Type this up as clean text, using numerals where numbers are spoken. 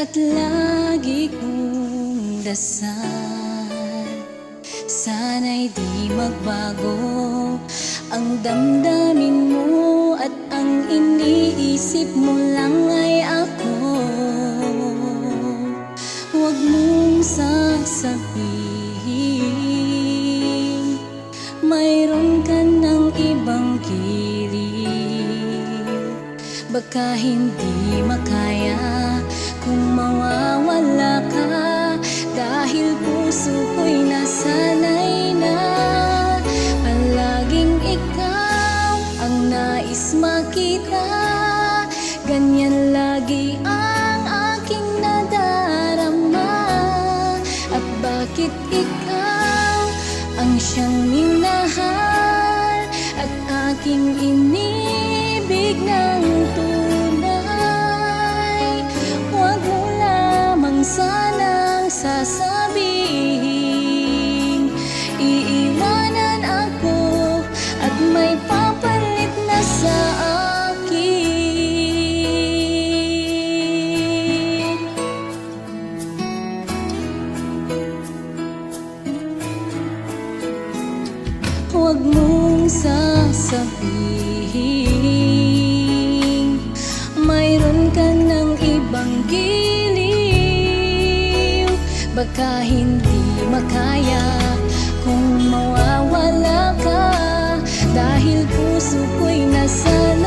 At lagi kong dasal, sana'y di magbago ang damdamin mo at ang iniisip mo lang ay ako. Huwag mong sasabihin mayroon ka ng ibang kilig. Baka hindi makaya kung mawawala ka, dahil puso ko'y nasanay na palaging ikaw ang nais makita. Ganyan lagi ang aking nadarama. At bakit ikaw ang siyang minahal at aking inibig ng tunay? Huwag mo lamang sanang sasabihin iiwanan ako at may papalit na sa akin. Huwag mong sasabihin mayroon ka ng ibang giliw. Baka hindi makaya kung mawawala ka, dahil puso ko'y nasa